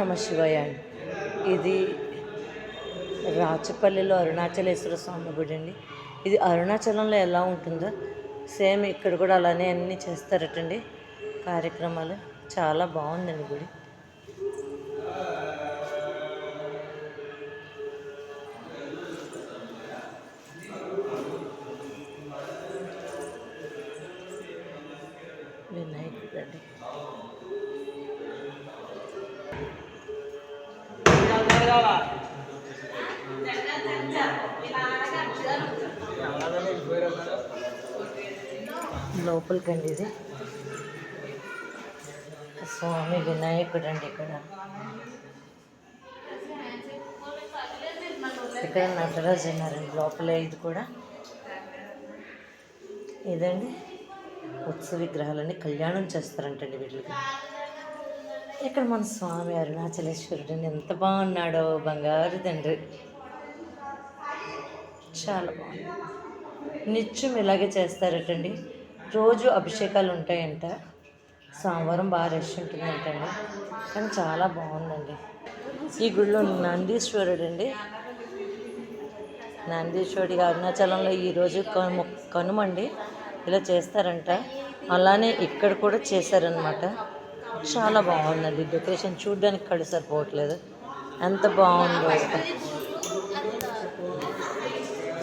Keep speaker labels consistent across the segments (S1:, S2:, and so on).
S1: నమ శివాయ. ఇది రాచపల్లిలో అరుణాచలేశ్వర స్వామి గుడి అండి. ఇది అరుణాచలంలో ఎలా ఉంటుందో సేమ్ ఇక్కడ కూడా అలానే అన్నీ చేస్తారటండి కార్యక్రమాలు. చాలా బాగుందండి గుడి. వినాయకుడు అండి. లోపలికండి ఇది స్వామి వినాయకుడు అండి. ఇక్కడ నటరాజు ఉన్నారండి లోపల. ఇది కూడా ఇదండి ఉత్సవ విగ్రహాలన్నీ కళ్యాణం చేస్తారంటండి వీటికి. ఇక్కడ మన స్వామి అరుణాచలేశ్వరుడు అండి. ఎంత బాగున్నాడో, బంగారు తండ్రి. చాలా బాగుంది. నిత్యం ఇలాగే చేస్తారటండి. రోజు అభిషేకాలు ఉంటాయంట. సోమవారం బాగా రష్ ఉంటుందంటండి. కానీ చాలా బాగుందండి. ఈ గుడిలో నందీశ్వరుడు అండి. నందీశ్వరుడిగా అరుణాచలంలో ఈరోజు కనుమండి ఇలా చేస్తారంట. అలానే ఇక్కడ కూడా చేశారనమాట. చాలా బాగుందండి. డెకరేషన్ చూడడానికి కళ్ళు సరిపోవట్లేదు, ఎంత బాగుందో.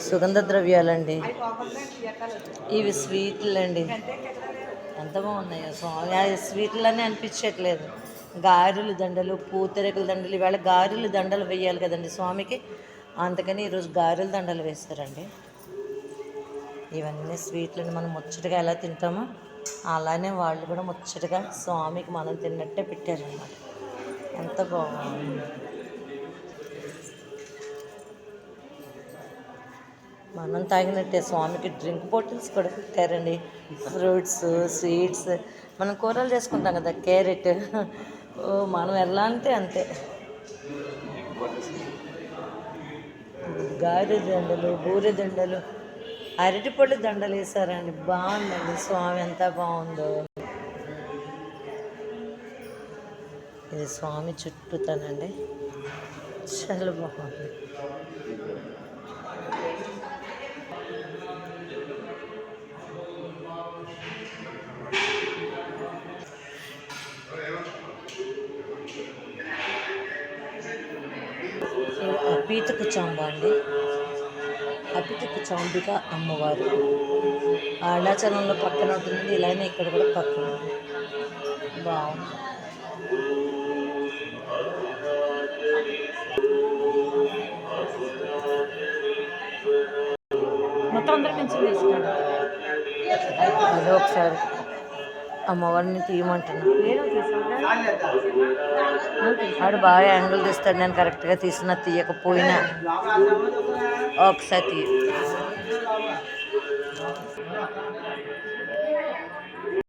S1: సుగంధ ద్రవ్యాలండి ఇవి. స్వీట్లు అండి ఎంత బాగున్నాయో స్వామి. ఆ స్వీట్లనే అనిపించట్లేదు. గారెలు దండలు, పూతరేకుల దండలు. ఇవాళ గారెలు దండలు వేయాలి కదండి స్వామికి, అందుకని ఈరోజు గారెల దండలు వేస్తారండి. ఇవన్నీ స్వీట్లని మనం ముచ్చటగా ఎలా తింటామో అలానే వాళ్ళు కూడా ముచ్చటగా స్వామికి మనం తిన్నట్టే పెట్టారన్నమాట. ఎంత బాగుంది. మనం తాగినట్టే స్వామికి డ్రింక్ బాటిల్స్ కూడా పెట్టారండి. Fruits, sweets. మనం కూరలు చేసుకుంటాం కదా, క్యారెట్. మనం ఎలా అంటే అంతే. గారె దండలు, బూరె దండలు, అరటిపళ్ళు దండలు వేసారండి. బాగుందండి. స్వామి ఎంత బాగుందో. ఇది స్వామి చుట్టూతానండి. చాలా బాగుంది. అపీతకు చాంబ అండి. అపీతకు చాంబిక అమ్మవారు అరుణాచలంలో పక్కన ఉంటుందండి. ఇలానే ఇక్కడ కూడా పక్కన. బాగుంది. మొత్తం అందరూ పెన్సిల్ తీసుకోండి. అదే ఒకసారి అమ్మవారిని తీయమంటున్నా. ఆడు బాగా యాంగిల్ తీస్తాడు. నేను కరెక్ట్గా తీసినా తీయకపోయినా ఒకసారి